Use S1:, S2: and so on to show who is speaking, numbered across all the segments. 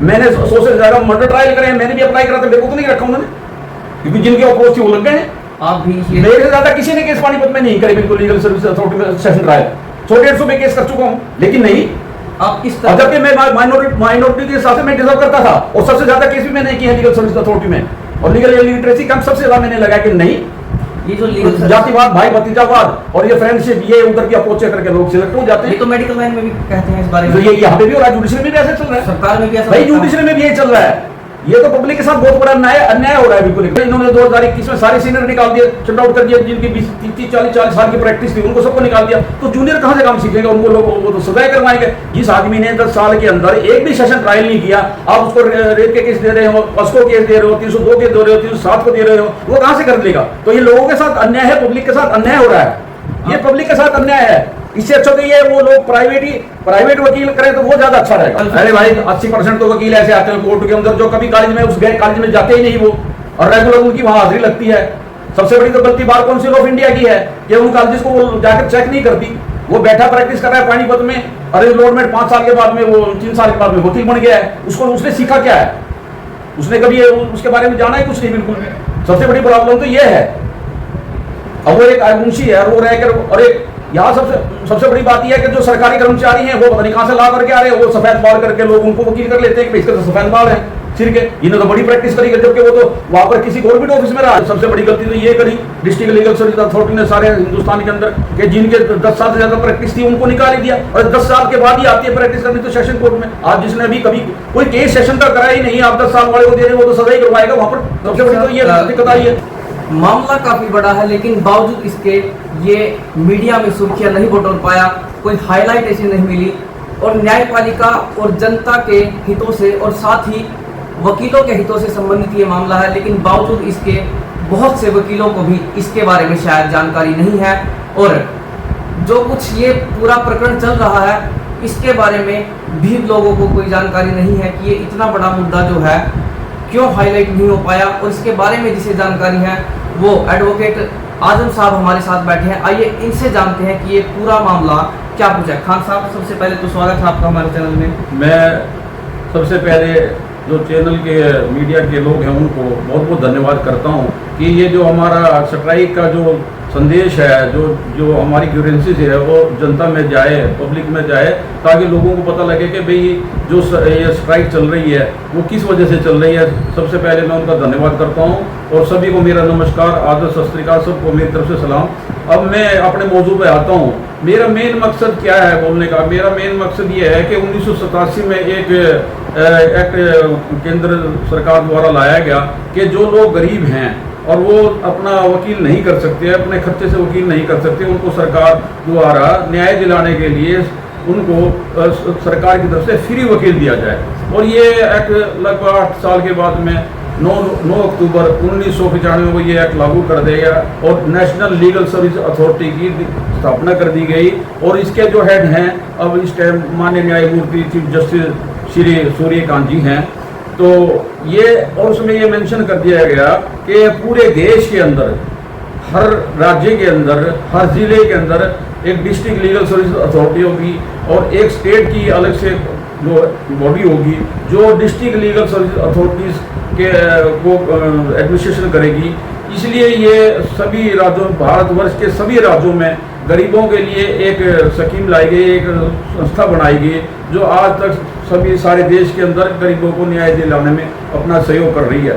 S1: मैंने 100 से ज्यादा मर्डर ट्रायल करे हैं, मैंने भी अप्लाई करा था, मेरे को तो नहीं रखा उन्होंने, क्योंकि जिनके अप्रोच थी वो लग गए हैं।
S2: आप भी
S1: मेरे से ज्यादा किसी ने केस पानीपत में नहीं करे, बिल्कुल लीगल सर्विस अथॉरिटी में सेशन ट्रायल 100-150 में केस कर चुका हूँ, लेकिन नहीं।
S2: आप किस
S1: और
S2: तरह
S1: जबकि मैं माइनॉरिटी के हिसाब से मैं डिजर्व करता था, और सबसे ज्यादा केस भी मैंने किए हैं लीगल सर्विस अथॉरिटी में, और लीगल लिटरेसी कैंप सबसे ज्यादा मैंने लगाया कि नहीं,
S2: ये जो लीगल
S1: जातिवाद, भाई भतीजावाद और ये फ्रेंडशिप, ये उधर की अप्रोच करके लोग सिलेक्ट हो जाते
S2: ये
S1: हैं।
S2: तो मेडिकल लाइन में भी कहते हैं इस बारे
S1: तो
S2: में,
S1: ये यहाँ पे भी हो रहा है, जुडिशरी में भी ऐसे चल रहा है,
S2: सरकार में भी ऐसा
S1: भाई
S2: होता है।
S1: जुडिशरी में भी यही चल रहा है। ये तो पब्लिक के साथ बहुत बड़ा अन्याय हो रहा है बिल्कुल। इन्होंने 2021 में सारे सीनियर निकाल दिए, शट आउट कर दिया, जिनकी 20-30-40 साल की प्रैक्टिस थी उनको सबको निकाल दिया, तो जूनियर कहां से काम सीखेंगे? उनको लोग वो तो सजाएं करवाएंगे। जिस आदमी ने 10 साल के अंदर एक भी सेशन ट्रायल नहीं किया, आप उसको रेप के केस दे रहे हो, पस्को केस दे रहे हो, 302 के दे रहे हो, 307 को दे रहे हो, वो कहां से कर लेगा? तो ये लोगों के साथ अन्याय है, पब्लिक के साथ अन्याय हो रहा है, ये पब्लिक के साथ अन्याय है। इससे अच्छा तो ये वो लोग प्राइवेट वकील करें तो वो ज्यादा अच्छा रहेगा। अरे भाई 80% तो वकील ऐसे आते हैं कोर्ट के अंदर जो कभी कॉलेज में कॉलेज में जाते ही नहीं वो, और रेगुलर उनकी वहां हाजिरी लगती है। सबसे बड़ी तो गलती बार काउंसिल ऑफ इंडिया की है कि उन कॉलेजेस को वो जाकर चेक नहीं करती, वो बैठा प्रैक्टिस कर रहा है पानीपत में, और एनरोलमेंट 5 साल के बाद में, वो 3 साल के बाद में वकील बन गया है, उसने सीखा क्या है? उसने कभी उसके बारे में जाना ही कुछ नहीं बिल्कुल भी। सबसे बड़ी प्रॉब्लम तो ये है। अब वो एक मुंशी है, वो रहकर, और एक यहाँ सबसे बड़ी बात यह है कि जो सरकारी कर्मचारी हैं वो पता नहीं कहां से ला करके आ रहे हैं, वो सफेद बाल करके लोग उनको वकील कर लेते हैं कि इसके तो सफेद बाल है सिर के, इन्हें तो बड़ी प्रैक्टिस करी, जबकि वो तो वहां पर किसी गवर्नमेंट ऑफिस में रहा। सबसे बड़ी गलती तो ये करी डिस्ट्रिक्ट लीगल सर्विस अथॉरिटी ने सारे हिंदुस्तान के अंदर कि जिनके 10 साल से ज्यादा प्रैक्टिस थी उनको निकाल ही दिया, और 10 साल के बाद ही आती है प्रैक्टिस करनी तो सेशन कोर्ट में। आज जिसने अभी कभी कोई केस सेशन का करा ही नहीं, आप 10 साल वाले को दे रहे हैं, वो तो सजा ही करवाएगा वहां पर। सबसे बड़ी तो ये दिक्कत आई है।
S2: मामला काफी बड़ा है, लेकिन बावजूद इसके ये मीडिया में सुर्खियां नहीं बटोर पाया, कोई हाईलाइट ऐसी नहीं मिली, और न्यायपालिका और जनता के हितों से और साथ ही वकीलों के हितों से संबंधित ये मामला है, लेकिन बावजूद इसके बहुत से वकीलों को भी इसके बारे में शायद जानकारी नहीं है, और जो कुछ ये पूरा प्रकरण चल रहा है इसके बारे में भी लोगों को कोई जानकारी नहीं है कि ये इतना बड़ा मुद्दा जो है क्यों हाईलाइट नहीं हो पाया। और इसके बारे में जिसे जानकारी है वो एडवोकेट आजम साहब हमारे साथ बैठे हैं, आइए इनसे जानते हैं कि ये पूरा मामला क्या कुछ है। खान साहब, सबसे पहले तो स्वागत है आपका हमारे चैनल में।
S1: मैं सबसे पहले जो चैनल के मीडिया के लोग हैं उनको बहुत बहुत धन्यवाद करता हूं कि ये जो हमारा स्ट्राइक का जो संदेश है, जो हमारी ग्रीवेंसेस है वो जनता में जाए, पब्लिक में जाए, ताकि लोगों को पता लगे कि भाई जो ये स्ट्राइक चल रही है वो किस वजह से चल रही है। सबसे पहले मैं उनका धन्यवाद करता हूं, और सभी को मेरा नमस्कार, आदर, सत श्री अकाल, सबको मेरी तरफ से सलाम। अब मैं अपने मौजू पे आता हूं। मेरा मेन मकसद क्या है बोलने का? मेरा मेन मकसद ये है कि 1987 में एक एक्ट केंद्र सरकार द्वारा लाया गया कि जो लोग गरीब हैं और वो अपना वकील नहीं कर सकते, अपने खर्चे से वकील नहीं कर सकते, उनको सरकार द्वारा न्याय दिलाने के लिए उनको सरकार की तरफ से फ्री वकील दिया जाए। और ये एक्ट लगभग 8 साल के बाद में 9 अक्टूबर 1995 को ये एक्ट लागू कर दिया गया और नेशनल लीगल सर्विस अथॉरिटी की स्थापना कर दी गई। और इसके जो हेड हैं अब इस टाइम माननीय न्यायमूर्ति चीफ जस्टिस श्री सूर्यकांत जी हैं। तो ये, और उसमें ये मेंशन कर दिया गया कि पूरे देश के अंदर, हर राज्य के अंदर, हर जिले के अंदर एक डिस्ट्रिक्ट लीगल सर्विस अथॉरिटी होगी और एक स्टेट की अलग से जो बॉडी होगी जो डिस्ट्रिक्ट लीगल सर्विस अथॉरिटीज़ के को एडमिनिस्ट्रेशन करेगी। इसलिए ये सभी राज्यों, भारतवर्ष के सभी राज्यों में गरीबों के लिए एक स्कीम लाई गई, एक संस्था बनाई गई जो आज तक सभी सारे देश के अंदर गरीबों को न्याय दिलाने में अपना सहयोग कर रही है।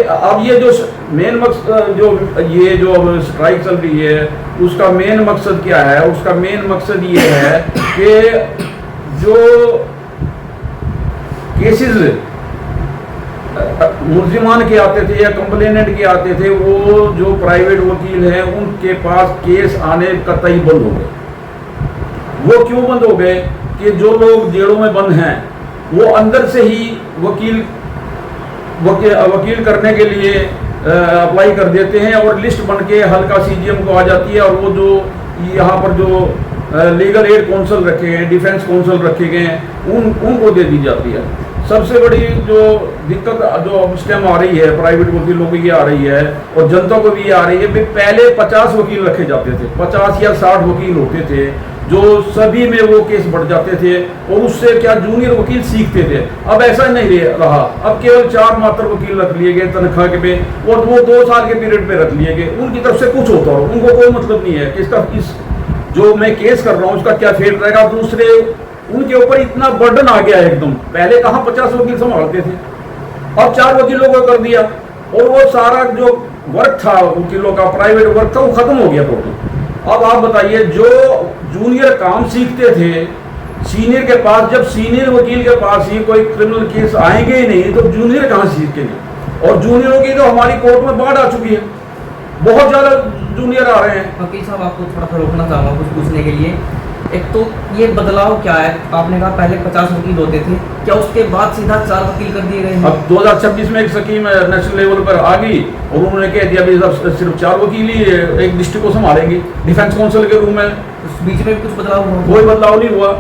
S1: अब ये जो मेन मकसद, जो अब स्ट्राइक चल रही है, उसका मेन मकसद क्या है? उसका मेन मकसद ये है कि जो केसेस मुल्जिमान के आते थे या कंप्लेनेंट के आते थे, वो जो प्राइवेट वकील हैं उनके पास केस आने कतई बंद हो गए। वो क्यों बंद हो गए? कि जो लोग जेलों में बंद हैं वो अंदर से ही वकील करने के लिए अप्लाई कर देते हैं और लिस्ट बन के हल्का सीजीएम को आ जाती है, और वो जो यहाँ पर जो लीगल एड काउंसिल रखे हैं, डिफेंस काउंसिल रखे गए हैं, उनको दे दी जाती है। सबसे बड़ी जो दिक्कत जो अब इस टाइम आ रही है प्राइवेट वकीलों को ये आ रही है और जनता को भी ये आ रही है, पहले 50 वकील रखे जाते थे, 50 या 60 वकील होते थे जो सभी में वो केस बढ़ जाते थे और उससे क्या जूनियर वकील सीखते थे। अब ऐसा नहीं रहा, अब केवल 4 मात्र वकील रख लिए गए तनख्वाह के पे, और वो 2 साल के पीरियड पे रख लिए गए। उनकी तरफ से कुछ होता हो, उनको कोई मतलब नहीं है कि इसका इस जो मैं केस कर रहा हूँ उसका क्या फेल रहेगा। दूसरे उनके ऊपर इतना बर्डन आ गया है एकदम। पहले कहाँ 50 वकील संभालते थे, अब 4 वकीलों को कर दिया, और वो सारा जो वर्क था वकीलों का, प्राइवेट वर्क था, वो खत्म हो गया टोटल। अब आप बताइए, जो जूनियर काम सीखते थे सीनियर के पास, जब सीनियर वकील के पास ही कोई क्रिमिनल केस आएंगे ही नहीं, तो जूनियर कहाँ सीखेंगे। और जूनियरों की तो हमारी कोर्ट में बाढ़ आ चुकी है, बहुत ज़्यादा जूनियर आ रहे हैं।
S2: वकील साहब, आपको थोड़ा सा रोकना चाहूँगा कुछ पूछने के लिए। एक तो ये बदलाव क्या है, आपने कहा पहले 50 वकील होते थे, क्या उसके बाद सीधा 4 वकील कर दिए गए हैं?
S1: अब 2026 में एक स्कीम नेशनल लेवल पर आ गई और उन्होंने कह दिया भी सिर्फ 4 वकील ही एक डिस्ट्रिक्ट को संभालेंगे डिफेंस काउंसिल के रूम में।
S2: उस बीच में भी कुछ बदलाव हुआ?
S1: कोई बदलाव नहीं हुआ।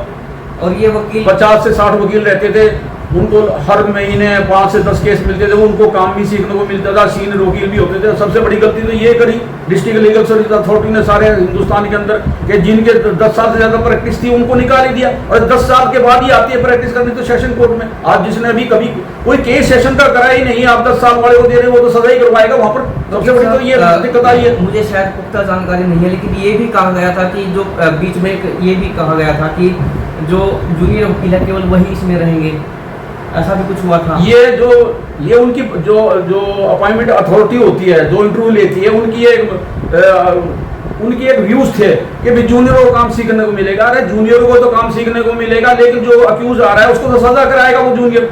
S2: और ये वकील
S1: 50 से 60 वकील रहते थे, उनको हर महीने 5 से 10 केस मिलते थे, उनको काम भी सीखने को मिलता था, सीनियर वकील भी होते थे। सबसे बड़ी गलती तो ये करी डिस्ट्रिक्ट लीगल सर्विस अथॉरिटी ने सारे हिंदुस्तान के अंदर कि जिनके 10 साल से ज्यादा प्रैक्टिस थी उनको निकाल ही दिया, और 10 साल के बाद ही आती है प्रैक्टिस करनी तो सेशन कोर्ट में। आज जिसने अभी कभी कोई केस सेशन का करा ही नहीं, आप 10 साल वाले को दे रहे हो, वो तो सजा ही करवाएगा वहां पर। सबसे बड़ी तो ये दिक्कत आई है।
S2: मुझे शायद पुख्ता जानकारी नहीं है, लेकिन ये भी कहा गया था कि जो बीच में ये भी कहा गया था कि जो जूनियर वकील है केवल वही इसमें रहेंगे, ऐसा भी कुछ हुआ था?
S1: ये उनकी जो अपॉइंटमेंट अथॉरिटी होती है, जो इंटरव्यू लेती है, उनकी एक व्यूज थे कि भी जूनियरों को काम सीखने को मिलेगा। अरे जूनियरों को तो काम सीखने को मिलेगा, लेकिन जो अक्यूज आ रहा है उसको तो सजा कराएगा वो जूनियर।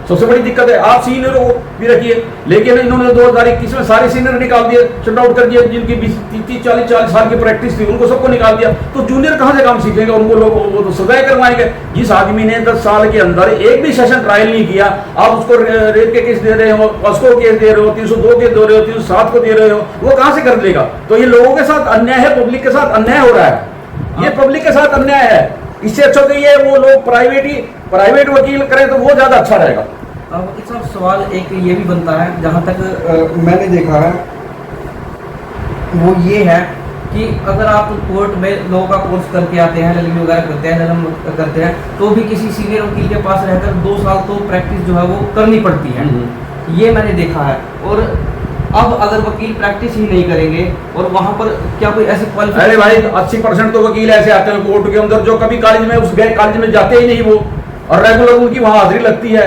S1: सबसे बड़ी दिक्कत है। आप सीनियरों को भी रखिए, लेकिन इन्होंने 2021 में सारे सीनियर निकाल दिए, शट आउट कर दिए। जिनकी 30-40 साल की प्रैक्टिस थी उनको सबको निकाल दिया, तो जूनियर कहाँ से काम सीखेंगे? उनको लोग वो तो सजाएं करवाएंगे। जिस आदमी ने 10 साल के अंदर एक भी सेशन ट्रायल नहीं किया, आप उसको रेप के केस दे रहे हो, पॉस्को केस दे रहे हो, 302 के दे रहे हो, 307 को दे रहे हो, वो कहाँ से कर लेगा? तो ये लोगों के साथ अन्याय है, पब्लिक के साथ अन्याय हो रहा है, ये पब्लिक के साथ अन्याय है। इससे अच्छा तो ये वो लोग प्राइवेट वकील करें तो वो ज्यादा अच्छा रहेगा।
S2: वकील साहब, सवाल एक ये भी बनता है, जहाँ तक मैंने देखा है वो ये है कि अगर आप कोर्ट में लॉ का कोर्स करके आते हैं, LLB वगैरह करते हैं, LLM करते हैं, तो भी किसी सीनियर वकील के पास रहकर 2 साल तो प्रैक्टिस जो है वो करनी पड़ती है, ये मैंने देखा है। और अब अगर वकील प्रैक्टिस ही नहीं करेंगे और वहाँ पर क्या कोई ऐसी क्वालिफिकेशन?
S1: अरे भाई 80% तो वकील ऐसे आते हैं कोर्ट के अंदर जो कभी कॉलेज में कॉलेज में जाते ही नहीं वो, और रेगुलर उनकी वहाँ हाजिरी लगती है।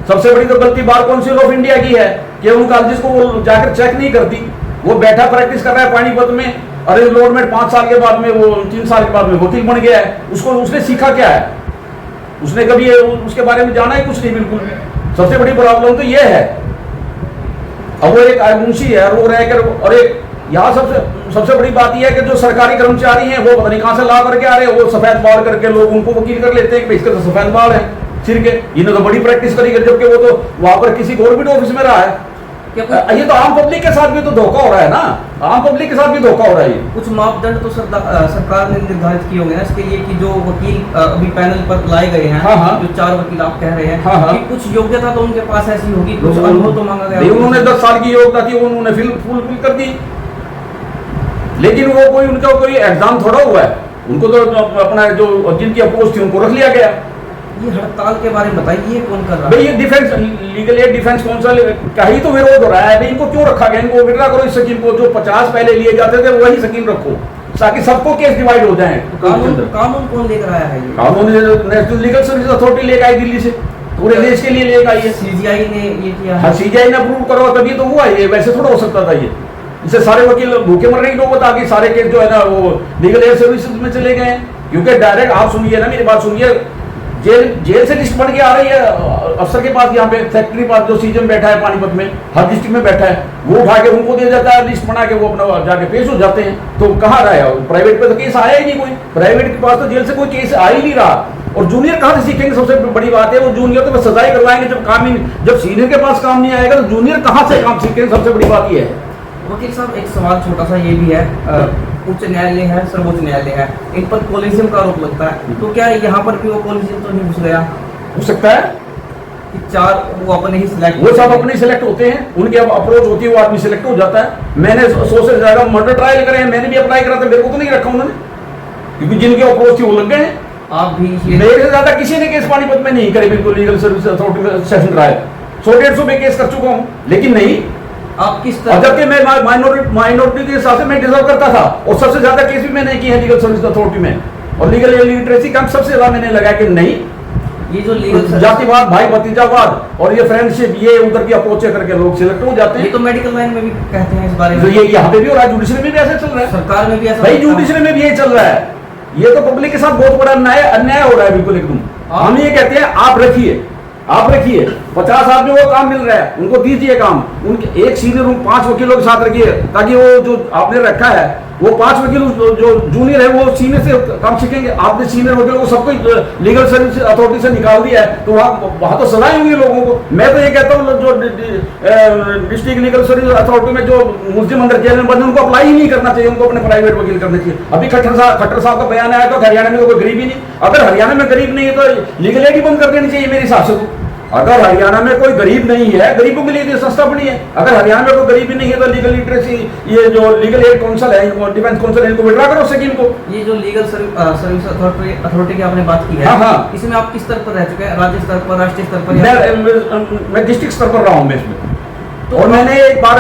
S1: सबसे बड़ी तो गलती बार काउंसिल ऑफ इंडिया की है कि उन कॉलेजेस को वो जाकर चेक नहीं करती। वो बैठा प्रैक्टिस कर रहा है पानीपत में, अरे लोडमेट 5 साल के बाद में, वो 3 साल के बाद में वकील बन गया है। उसने सीखा क्या है? उसने कभी उसके बारे में जाना ही कुछ नहीं बिल्कुल भी। सबसे बड़ी प्रॉब्लम तो ये है। अब वो एक मुंशी है, वो रहकर, और एक यहाँ सबसे बड़ी बात यह है कि जो सरकारी कर्मचारी हैं वो पता नहीं कहाँ से ला करके आ रहे हैं, वो सफेद बाल करके लोग उनको वकील कर लेते हैं कि इसके तो सफेद बाल है सिर के, इन्होंने तो बड़ी प्रैक्टिस करी, जबकि वो तो वहां पर किसी गवर्नमेंट ऑफिस में रहा है। ये तो आम पब्लिक के साथ भी तो धोखा हो रहा है ना, आम पब्लिक के साथ भी धोखा हो रहा है।
S2: कुछ मापदंड तो सरकार ने निर्धारित किए होंगे ना इसके लिए कि जो वकील अभी पैनल पर लाए गए हैं,
S1: हाँ।
S2: जो 4 वकील आप कह रहे हैं,
S1: हाँ।
S2: कि कुछ योग्यता तो उनके पास ऐसी होगी, कुछ अनुभव तो मांगा गया।
S1: उन्होंने 10 साल की योग्यता थी, उन्होंने फुलफिल कर दी, लेकिन वो कोई उनका कोई एग्जाम थोड़ा हुआ है। उनको तो अपना जो जिनकी अप्रोच थी उनको रख लिया गया।
S2: ये हड़ताल के बारे में बताइए, ये कौन कर रहा है?
S1: भाई ये defence legal aid defence council का ही तो विरोध हो रहा है। भाई इनको क्यों रखा गया? इनको विड्रा करो इस स्कीम को, जो 50 पहले लिए जाते थे वही स्कीम रखो, ताकि सबको केस डिवाइड हो जाए।
S2: कानून कौन लेकर आया है?
S1: कानून नेशनल लीगल सर्विस अथॉरिटी लेकर आई दिल्ली से, पूरे देश के लिए लेकर आई है।
S2: CGI ने ये किया?
S1: हाँ, CGI ने अप्रूव करो तभी तो हुआ ये, वैसे थोड़ा हो सकता था ये। इससे सारे वकील भूखे मर रहे लोग बता कि सारे केस जो है ना वो लीगल एड सर्विसेज में चले गए, क्योंकि डायरेक्ट आप सुनिए ना, मेरी बात सुनिए, जेल से लिस्ट बन के आ रही है अफसर के पास, यहाँ पे फैक्ट्री पास जो सीजन बैठा है पानीपत में, हर डिस्ट्रिक्ट में बैठा है, वो उठा के उनको दे जाता है, लिस्ट बना के वो अपना जाके पेश हो जाते हैं। तो कहाँ रहा है? प्राइवेट पे तो केस आया ही नहीं कोई, प्राइवेट के पास तो जेल से कोई केस आ ही नहीं रहा। और जूनियर कहाँ से सीखेंगे? सबसे बड़ी बात है वो जूनियर तो सजाई करवाएंगे जब सीनियर के पास काम नहीं आएगा तो जूनियर कहाँ से काम सीखेंगे? सबसे बड़ी बात ये है।
S2: वकील साहब, एक सवाल छोटा सा ये भी है, उच्च न्यायालय है, सर्वोच्च न्यायालय है, इन पर कोलिजन का आरोप लगता है, तो क्या यहाँ पर भी वो कोलिजन तो नहीं घुस गया?
S1: हो सकता है
S2: कि 4 वो अपने ही सिलेक्ट,
S1: वो सब अपने सिलेक्ट होते हैं, उनकी अब अप्रोच होती है, वो आदमी सिलेक्ट हो जाता है। मैंने 100 से ज्यादा मर्डर ट्रायल करे हैं, मैंने भी अप्लाई करा था, मेरे को तो नहीं रखा उन्होंने। क्योंकि जिनके अप्रोच थी वो लग गए हैं।
S2: आप भी ये
S1: मेरे से ज्यादा किसी ने केस पानीपत में नहीं करे, बिल्कुल लीगल सर्विस अथॉरिटी में सेशन ट्रायल 100-150 में केस कर चुका हूँ, लेकिन नहीं।
S2: आप किस
S1: और
S2: तरह
S1: जबकि मैं माइनॉरिटी के हिसाब से मैं डिजर्व करता था, और सबसे ज्यादा केस भी मैंने किए हैं लीगल सर्विस अथॉरिटी में, और लीगल लिटरेसी कैंप सबसे ज्यादा मैंने लगाया कि नहीं
S2: ये जो लीगल
S1: जातिवाद, भाई भतीजावाद और ये फ्रेंडशिप, ये उधर की अप्रोच करके लोग सिलेक्ट हो जाते
S2: ये
S1: हैं।
S2: तो मेडिकल लाइन में भी कहते हैं इस बारे
S1: तो
S2: में,
S1: ये यहाँ पे भी हो रहा है, जुडिशरी में भी ऐसे चल रहा है,
S2: सरकार में भी ऐसा
S1: भाई
S2: होता है।
S1: जुडिशरी में भी यही चल रहा है। ये तो पब्लिक के साथ बहुत बड़ा अन्याय हो रहा है, बिल्कुल एकदम। हम ये कहते हैं आप रखिए 50 आदमी को काम मिल रहा है, उनको दीजिए काम, उनके एक सीनियर 5 वकीलों के साथ रखिए, ताकि वो जो आपने रखा है वो 5 वकील जो जूनियर है वो सीनियर से काम सीखेंगे। आपने सीनियर वकीलों को सबको लीगल सर्विस अथॉरिटी से निकाल दिया है, तो वहां तो सजाएं होंगी लोगों को। मैं तो ये कहता हूँ जो डिस्ट्रिक्ट लीगल सर्विस अथॉरिटी में जो मुस्लिम अंदर जेल में बंद उनको अप्लाई ही नहीं करना चाहिए, उनको अपने प्राइवेट वकील करने चाहिए। अभी खट्टर साहब का बयान आया तो हरियाणा में तो कोई गरीब ही नहीं, अगर हरियाणा में गरीब नहीं है तो लीगल एड ही बंद कर देनी चाहिए मेरे हिसाब से। अगर हरियाणा में कोई गरीब नहीं है, गरीबों के लिए संस्था बनी है, अगर हरियाणा में कोई गरीब ही नहीं है तो लीगल लिटरेसी, ये जो लीगल एड काउंसिल है, डिफेंस काउंसिल है, इनको विड्रा करो स्कीम को।
S2: ये जो लीगल सर्विस अथॉरिटी की आपने बात की है,
S1: हाँ, हाँ।
S2: इसमें आप किस स्तर पर रह चुके हैं? राज्य स्तर पर, राष्ट्रीय स्तर पर?
S1: मैं डिस्ट्रिक्ट स्तर पर रहा हूँ मैं इसमें। तो और मैंने एक बार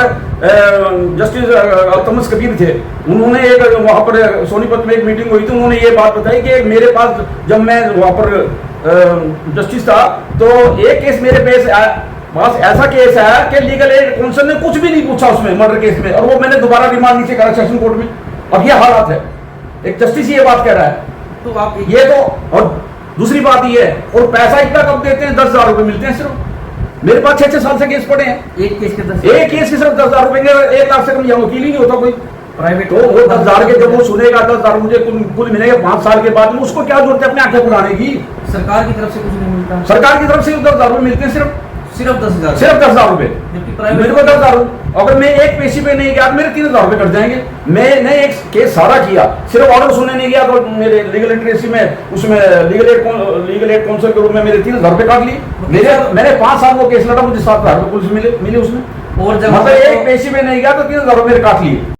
S1: जस्टिस अल्तमस कबीर थे, उन्होंने एक वहाँ पर सोनीपत में एक मीटिंग हुई थी, उन्होंने ये बात बताई कि मेरे पास जब मैं वहाँ पर जस्टिस था तो एक केस मेरे पास ऐसा केस है कि लीगल एड काउंसिल ने कुछ भी नहीं पूछा उसमें, मर्डर केस में, और वो मैंने दोबारा रिमांड नीचे करा सेशन कोर्ट में। अब ये हालात है, एक जस्टिस ये बात कह रहा है।
S2: तो आप
S1: ये तो, और दूसरी बात ये है, और पैसा इतना कब देते हैं, 10,000 रुपए मिलते हैं सिर्फ। मेरे पास 6-6 साल से केस पड़े हैं,
S2: एक केस के 10
S1: एक केस के सिर्फ 10,000 रुपए, 1 लाख से कम यहाँ वकील ही नहीं होता कोई।
S2: प्राइवेट
S1: तो वो 10,000 के जब वो सुनेगा 10,000 मुझे कुल मिलेंगे 5 साल के बाद में, उसको क्या जरूरत है अपने आंखें खुलाने की?
S2: सरकार की तरफ से कुछ नहीं मिलता,
S1: सरकार की तरफ से 10,000 रुपए मिलते हैं
S2: सिर्फ 10,000,
S1: सिर्फ 10,000 रुपए।
S2: जबकि
S1: मेरे
S2: प्राइवेट
S1: को 10,000, अगर मैं एक पेशी पे नहीं गया तो मेरे 3,000 रुपए कट जाएंगे। मैंने एक केस सारा किया, सिर्फ ऑर्डर सुनने नहीं गया तो मेरे लीगल लिटरेसी में, उसमें लीगल एड काउंसिल के रूप में मेरे 3,000 रुपए काट लिए। मैंने 5 साल वो केस लड़ा, मुझे 7,000 रुपए पुलिस मिले उसमें,
S2: और जब
S1: मतलब एक पेशी में नहीं गया तो 3,000 रुपए मेरे काट लिए।